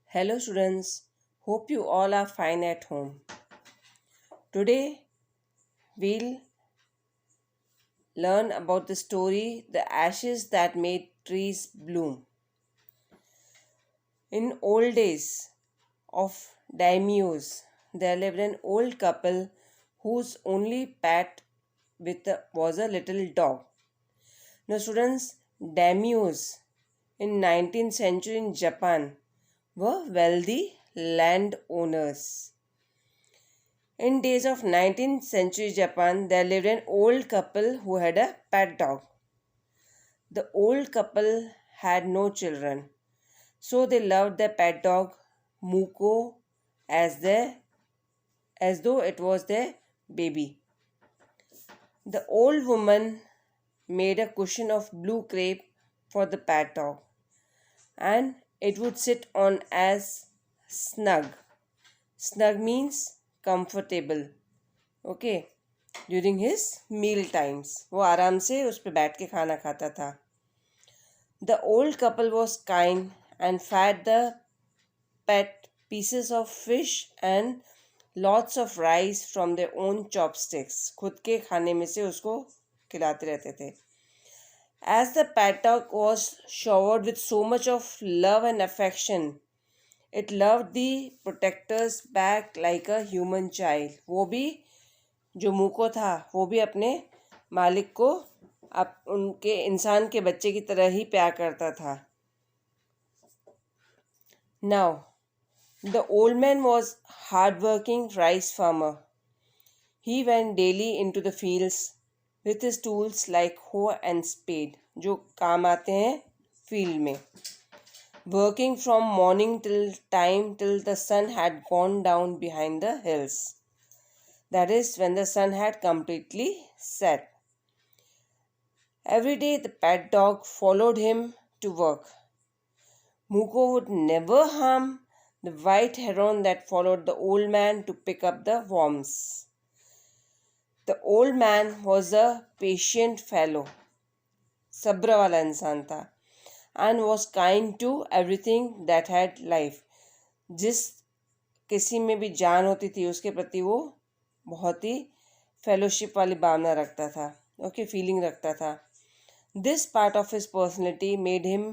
Hello, students. Hope you all are fine at home. Today, we'll learn about the story The Ashes That Made Trees Bloom. In old days of daimyos, there lived an old couple whose only pet was a little dog. Now, students, daimyos in 19th century in Japan were wealthy landowners. In days of 19th century Japan, there lived an old couple who had a pet dog. The old couple had no children, so they loved their pet dog Muko as though it was their baby. The old woman made a cushion of blue crepe for the pet dog, and it would sit on as snug. Snug means comfortable. Okay. During his meal times वो आराम से उस पर बैठ के खाना खाता था. The old couple was kind and fed the pet pieces of fish and lots of rice from their own chopsticks. खुद के खाने में से उसको खिलाते रहते थे. As the pet dog was showered with so much of love and affection, it loved the protectors back like a human child. वो भी जो मुको था वो भी अपने मालिक को उनके इंसान के बच्चे की तरह ही प्यार करता था. Now the old man was hard working rice farmer. He went daily into the fields with his tools like hoe and spade, जो काम आते हैं फील्ड में. Working from morning till the sun had gone down behind the hills. That is, when the sun had completely set. Every day the pet dog followed him to work. Muko would never harm the white heron that followed the old man to pick up the worms. The old man was a patient fellow, sabra wala इंसान था, and was kind to everything that had life. जिस किसी में भी जान होती थी उसके प्रति वो बहुत ही फेलोशिप वाली भावना रखता था. ओके, फीलिंग रखता था. This part of his personality made him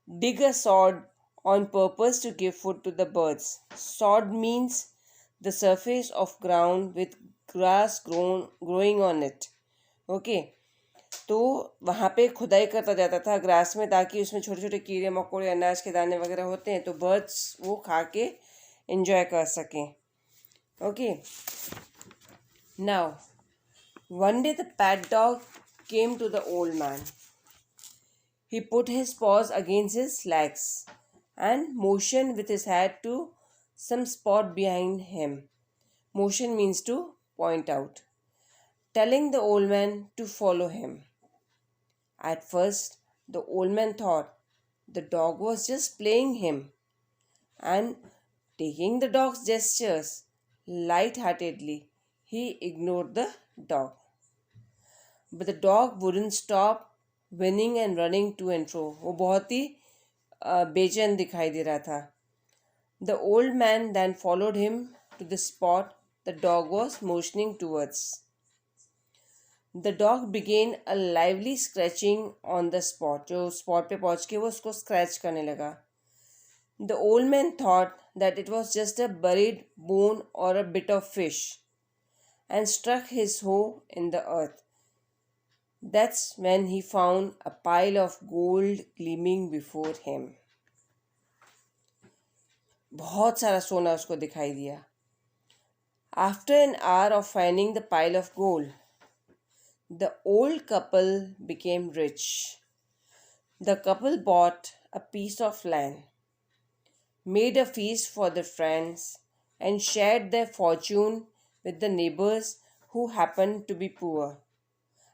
dig a sward on purpose to give food to the birds. Sward means the surface of ground with grass growing on it. Okay, तो वहाँ पे खुदाई करता जाता था grass में, ताकि उसमें छोटे छोटे कीड़े मकोड़े अनाज के दाने वगैरह होते हैं तो बर्ड्स वो खा के एंजॉय कर सकें. Okay. Now, one day the pet dog came to the old man. He put his paws against his legs and motioned with his head to some spot behind him. Motion means to point out, telling the old man to follow him. At first, the old man thought the dog was just playing him and taking the dog's gestures light-heartedly. He ignored the dog. But the dog wouldn't stop whinnying and running to and fro. वो बहुत ही बेचैन दिखाई दे रहा था. The old man then followed him to the spot the dog was motioning towards. The dog began a lively scratching on the spot. जो spot पे पहुँच के वो उसको scratch करने लगा. The old man thought that it was just a buried bone or a bit of fish, and struck his hoe in the earth. That's when he found a pile of gold gleaming before him. बहुत सारा सोना उसको दिखाई दिया. After an hour of finding the pile of gold, the old couple became rich. The couple bought a piece of land, made a feast for their friends, and shared their fortune with the neighbors who happened to be poor.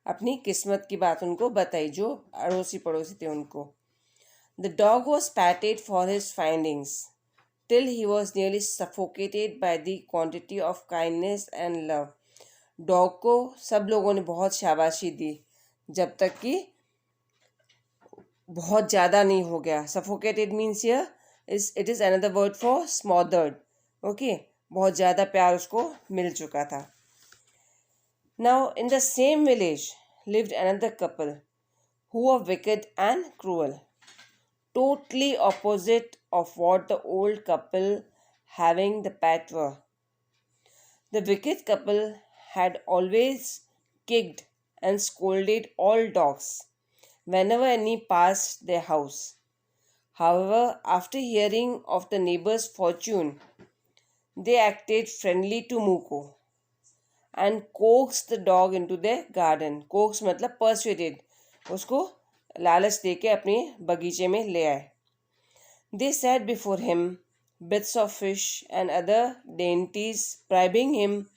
अपनी किस्मत की बात उनको बताई जो अड़ोसी पड़ोसी थे उनको. The dog was patted for his findings till he was nearly suffocated by the quantity of kindness and love. Dog को सब लोगों ने बहुत शाबाशी दी जब तक कि बहुत ज़्यादा नहीं हो गया. Suffocated means here it is another word for smothered. Okay, बहुत ज़्यादा प्यार उसको मिल चुका था. Now in the same village lived another couple who were wicked and cruel, totally opposite of what the old couple having the pet were. The wicked couple had always kicked and scolded all dogs whenever any passed their house. However, after hearing of the neighbor's fortune, they acted friendly to Muko and coaxed the dog into their garden. Coax मतलब persuaded, उसको लालच देके अपने बगीचे में ले आए. They set before him bits of fish and other dainties, bribing him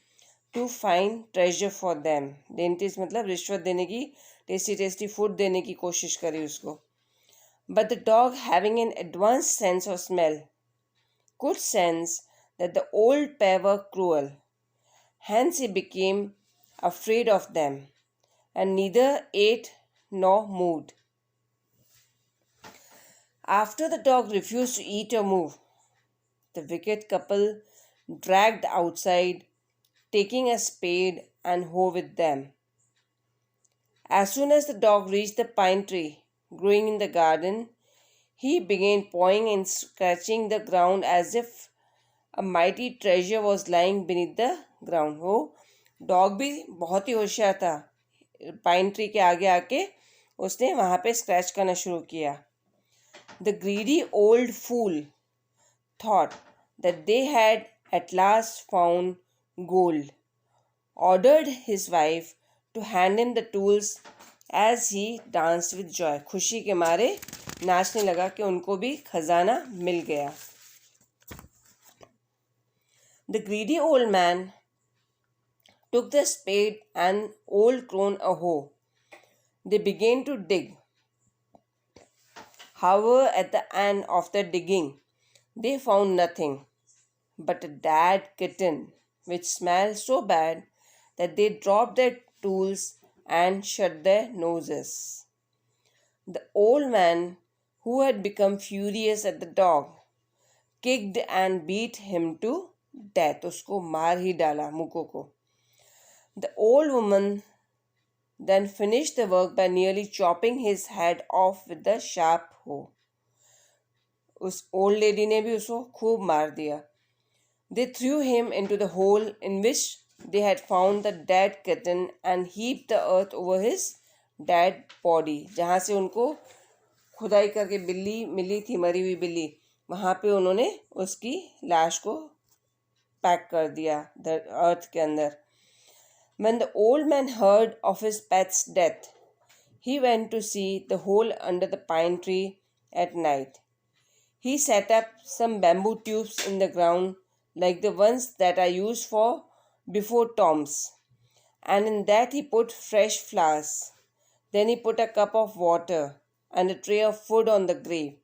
to find treasure for them. Dainties मतलब रिश्वत देने की, टेस्टी फूड देने की कोशिश करी उसको. But the dog, having an advanced sense of smell, could sense that the old pair were cruel. Hence he became afraid of them, and neither ate nor moved. After the dog refused to eat or move, the wicked couple dragged outside, taking a spade and hoe with them. As soon as the dog reached the pine tree growing in the garden, he began pawing and scratching the ground as if a mighty treasure was lying beneath the ground. वो dog भी बहुत ही होशियार था. Pine tree के आगे आके उसने वहाँ पे स्क्रैच करना शुरू किया. The greedy old fool thought that they had at last found gold, ordered his wife to hand him the tools as he danced with joy. खुशी के मारे नाचने लगा कि उनको भी खजाना मिल गया. The greedy old man took the spade and old crone a hoe. They began to dig. However, at the end of the digging, they found nothing but a dead kitten which smelled so bad that they dropped their tools and shut their noses. The old man, who had become furious at the dog, kicked and beat him to death. उसको मार ही डाला मुको को. The old woman then finished the work by nearly chopping his head off with the sharp hoe. उस old lady ने भी उसको खूब मार दिया. They threw him into the hole in which they had found the dead kitten and heaped the earth over his dead body. जहाँ से उनको खुदाई करके बिल्ली मिली थी, मरी हुई बिल्ली, वहाँ पे उन्होंने उसकी लाश को पैक कर दिया अर्थ के अंदर. When the old man heard of his pet's death, he went to see the hole under the pine tree at night. He set up some bamboo tubes in the ground like the ones that are used for before tombs, and in that he put fresh flowers. Then he put a cup of water and a tray of food on the grave,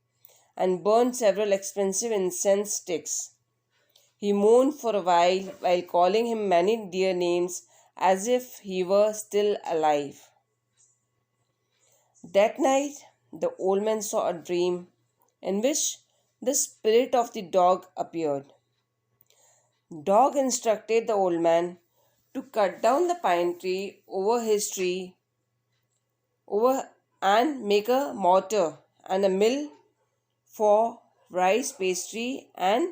and burned several expensive incense sticks. He mourned for a while calling him many dear names as if he were still alive. That night, the old man saw a dream in which the spirit of the dog appeared. Dog instructed the old man to cut down the pine tree over his tree and make a mortar and a mill for rice pastry and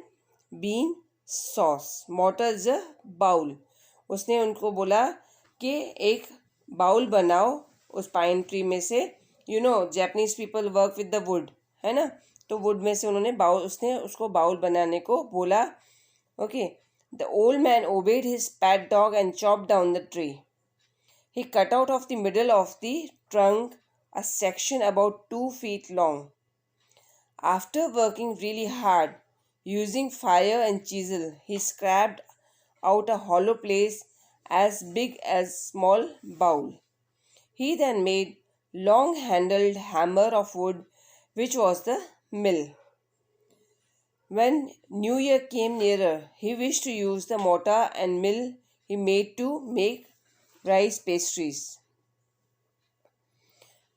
bean sauce. Mortar is a bowl. उसने उनको बोला कि एक bowl बनाओ उस pine tree में से. Japanese people work with the wood, है ना, तो वुड में से उन्होंने बाउल, उसने उसको बाउल बनाने को बोला. Okay. The old man obeyed his pet dog and chop down the tree. He cut out of the middle of the trunk a section about 2 feet long. After working really hard, using fire and chisel, he scraped out a hollow place as big as small bowl. He then made long-handled hammer of wood, which was the mill. When New Year came nearer, he wished to use the mortar and mill he made to make rice pastries.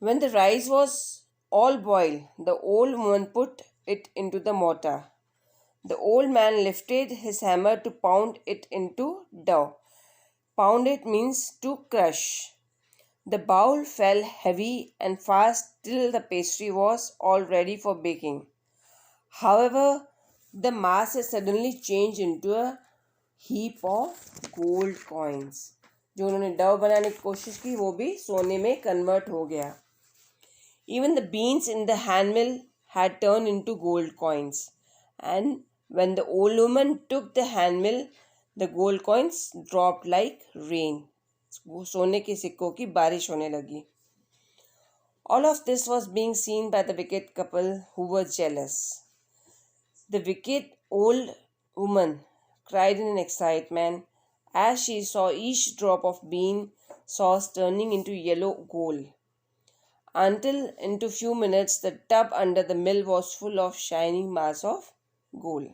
When the rice was all boiled, the old woman put it into the mortar. The old man lifted his hammer to pound it into dough. Pound it means to crush. The bowl fell heavy and fast till the pastry was all ready for baking. However, the mass had suddenly changed into a heap of gold coins. जो उन्होंने Dove बनाने की कोशिश की वो भी सोने में कन्वर्ट हो गया. Even the beans in the hand mill had turned into gold coins, and when the old woman took the hand mill, the gold coins dropped like rain. वो सोने के सिक्कों की बारिश होने लगी. All of this was being seen by the wicked couple who were jealous. The wicked old woman cried in excitement as she saw each drop of bean sauce turning into yellow gold, until into few minutes the tub under the mill was full of shining mass of gold.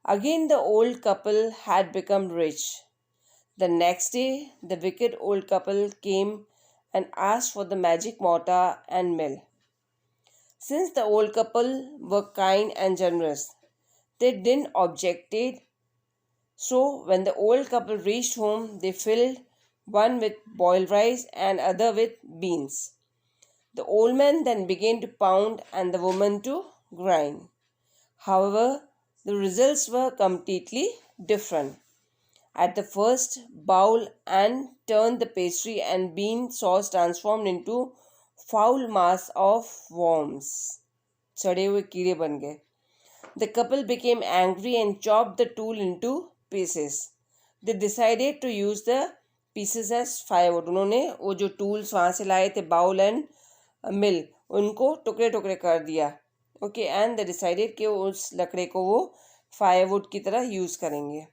Again the old couple had become rich. The next day the wicked old couple came and asked for the magic mortar and mill. Since the old couple were kind and generous, they didn't object. So when the old couple reached home, they filled one with boiled rice and other with beans. The old man then began to pound and the woman to grind. However, the results were completely different. At the first bowl and turned the pastry and bean sauce transformed into foul mass of worms. सड़े हुए कीड़े बन गए. The couple became angry and chopped the tool into pieces. They decided to use the pieces as firewood. उन्होंने वो जो tools वहाँ से लाए थे बाउल एंड मिल उनको टुकड़े टुकड़े कर दिया. ओके एंड दे डिसाइडेड कि उस लकड़े को वो फायरवुड की तरह यूज़ करेंगे.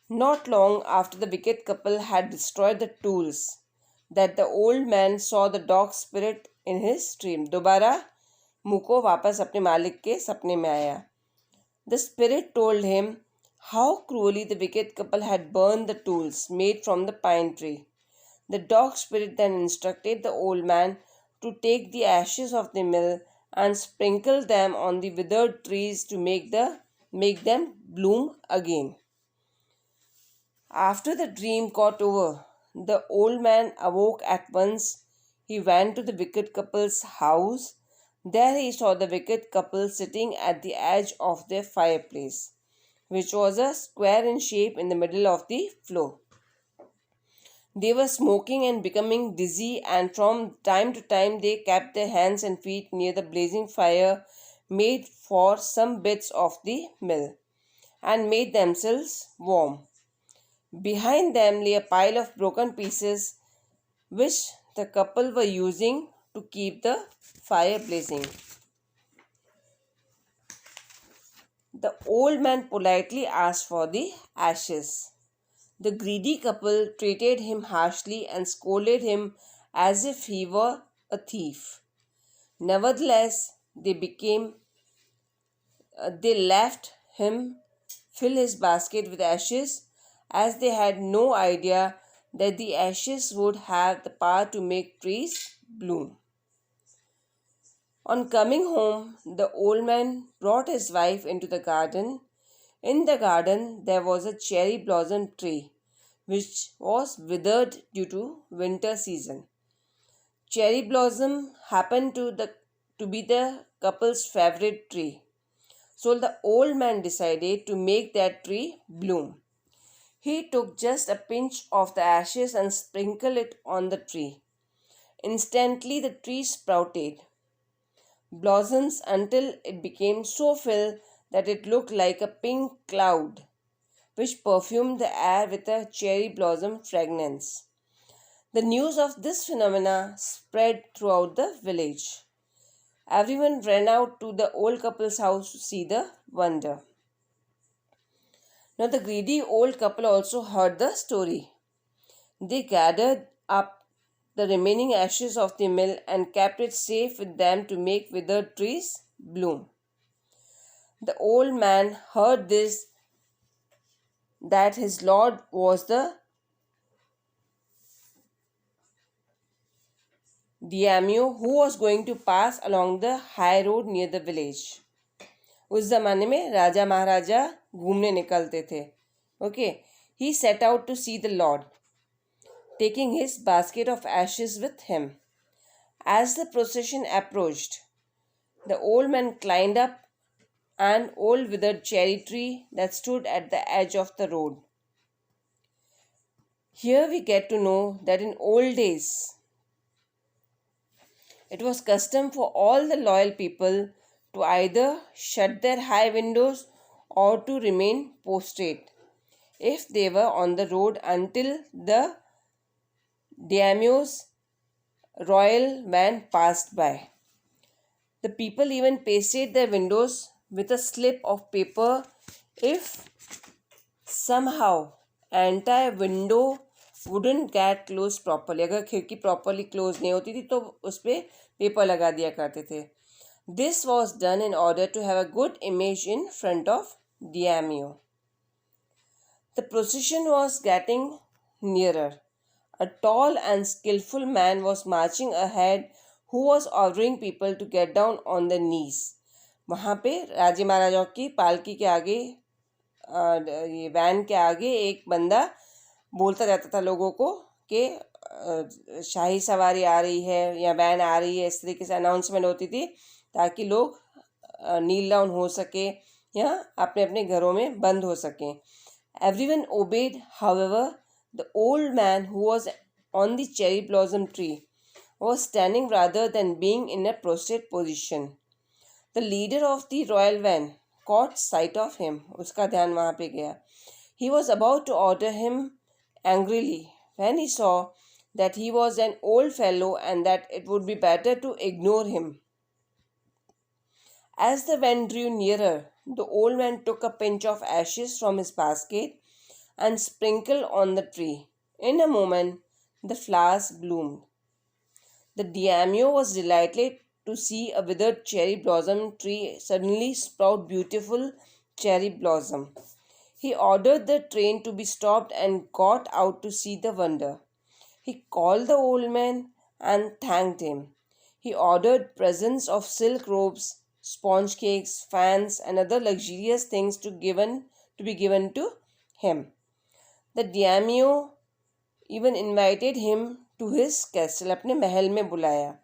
Not long after the wicked couple had destroyed the tools, that the old man saw the dog spirit in his dream. दोबारा मुको वापस अपने मालिक के सपने में आया. The spirit told him how cruelly the wicked couple had burned the tools made from the pine tree. The dog spirit then instructed the old man to take the ashes of the mill and sprinkle them on the withered trees to make them bloom again. After the dream got over, the old man awoke at once. He went to the wicked couple's house. There he saw the wicked couple sitting at the edge of their fireplace, which was a square in shape in the middle of the floor. They were smoking and becoming dizzy, and from time to time they kept their hands and feet near the blazing fire made for some bits of the mill and made themselves warm. Behind them lay a pile of broken pieces which the couple were using to keep the fire blazing. The old man politely asked for the ashes. The greedy couple treated him harshly and scolded him as if he were a thief. Nevertheless, they left him fill his basket with ashes, as they had no idea that the ashes would have the power to make trees bloom. On coming home, the old man brought his wife into the garden. In the garden, there was a cherry blossom tree, which was withered due to winter season. Cherry blossom happened to be the couple's favorite tree. So the old man decided to make that tree bloom. He took just a pinch of the ashes and sprinkled it on the tree. Instantly the tree sprouted blossoms until it became so filled that it looked like a pink cloud, which perfumed the air with a cherry blossom fragrance. The news of this phenomena spread throughout the village. Everyone ran out to the old couple's house to see the wonder. Now the greedy old couple also heard the story. They gathered up the remaining ashes of the mill and kept it safe with them to make withered trees bloom. The old man heard this, that his lord was the Diamio, who was going to pass along the high road near the village. उस ज़माने में राजा महाराजा घूमने निकलते थे. Okay, he set out to see the Lord, taking his basket of ashes with him. As the procession approached, the old man climbed up an old withered cherry tree that stood at the edge of the road. Here we get to know that in old days, it was custom for all the loyal people to either shut their high windows or to remain prostrate if they were on the road until the daimyo's royal van passed by. The people even pasted their windows with a slip of paper if somehow entire window wouldn't get closed properly. अगर खिड़की properly close नहीं होती थी तो उस पर paper लगा दिया करते थे. This was done in order to have a good image in front of Daimyo. The procession was getting nearer. A tall and skillful man was marching ahead who was ordering people to get down on their knees. वहाँ पे राजे महाराजाओं की पालकी के आगे ये van के आगे एक बंदा बोलता रहता था लोगों को कि शाही सवारी आ रही है या वैन आ रही है. इस तरीके से अनाउंसमेंट होती थी ताकि लोग नील डाउन हो सके या अपने अपने घरों में बंद हो सकें. Everyone obeyed. However, the old man who was on the cherry blossom tree was standing rather than being in a prostrate position. The leader of the royal van caught sight of him. उसका ध्यान वहाँ पे गया. He was about to order him angrily when he saw that he was an old fellow and that it would be better to ignore him. As the van drew nearer, the old man took a pinch of ashes from his basket and sprinkled on the tree. In a moment, the flowers bloomed. The daimyo was delighted to see a withered cherry blossom tree suddenly sprout beautiful cherry blossom. He ordered the train to be stopped and got out to see the wonder. He called the old man and thanked him. He ordered presents of silk robes, sponge cakes, fans, and other luxurious things to be given to him. The daimyo even invited him to his castle. अपने महल में बुलाया.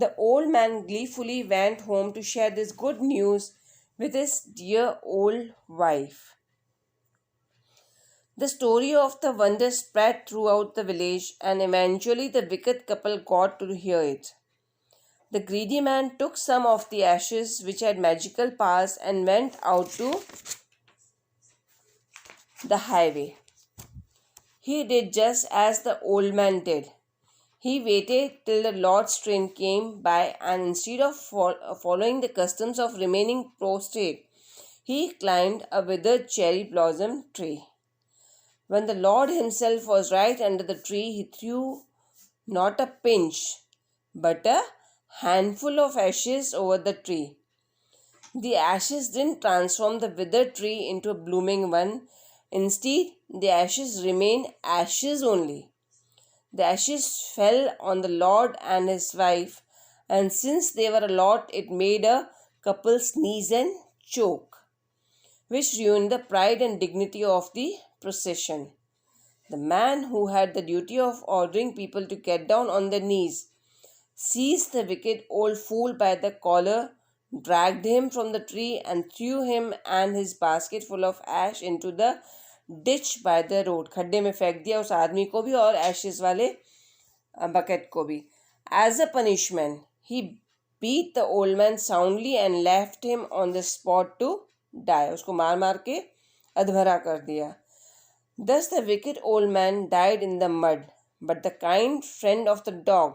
The old man gleefully went home to share this good news with his dear old wife. The story of the wonder spread throughout the village, and eventually the wicked couple got to hear it. The greedy man took some of the ashes which had magical powers and went out to the highway. He did just as the old man did. He waited till the Lord's train came by, and instead of following the customs of remaining prostrate, he climbed a withered cherry blossom tree. When the Lord himself was right under the tree, he threw not a pinch, but a handful of ashes over the tree. The ashes didn't transform the withered tree into a blooming one. Instead, the ashes remained ashes only. The ashes fell on the Lord and his wife, and since they were a lot, it made a couple sneeze and choke, which ruined the pride and dignity of the procession. The man who had the duty of ordering people to get down on their knees seized the wicked old fool by the collar, dragged him from the tree, and threw him and his basket full of ash into the ditch by the road. खड्डे में फेंक दिया उस आदमी को भी और ashes वाले बकेट को भी. As a punishment, he beat the old man soundly and left him on the spot to die. उसको मार मार के अधमरा कर दिया. Thus the wicked old man died in the mud, but the kind friend of the dog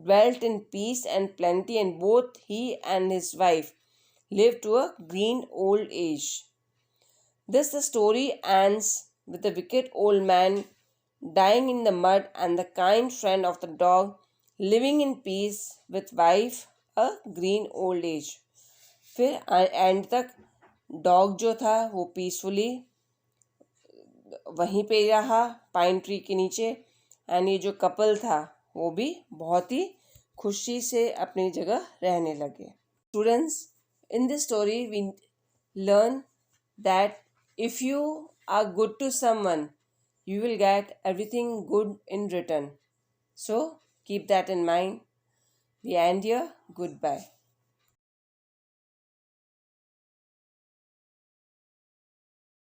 dwelt in peace and plenty, and both he and his wife lived to a green old age. Thus the story ends with the wicked old man dying in the mud and the kind friend of the dog living in peace with wife a green old age. फिर and तक dog जो था वो peacefully वहीं पे रहा pine tree के नीचे, एंड ये जो कपल था वो भी बहुत ही खुशी से अपनी जगह रहने लगे. Students, in this story we learn that if you are good to someone, you will get everything good in return. So keep that in mind. We end here. Goodbye.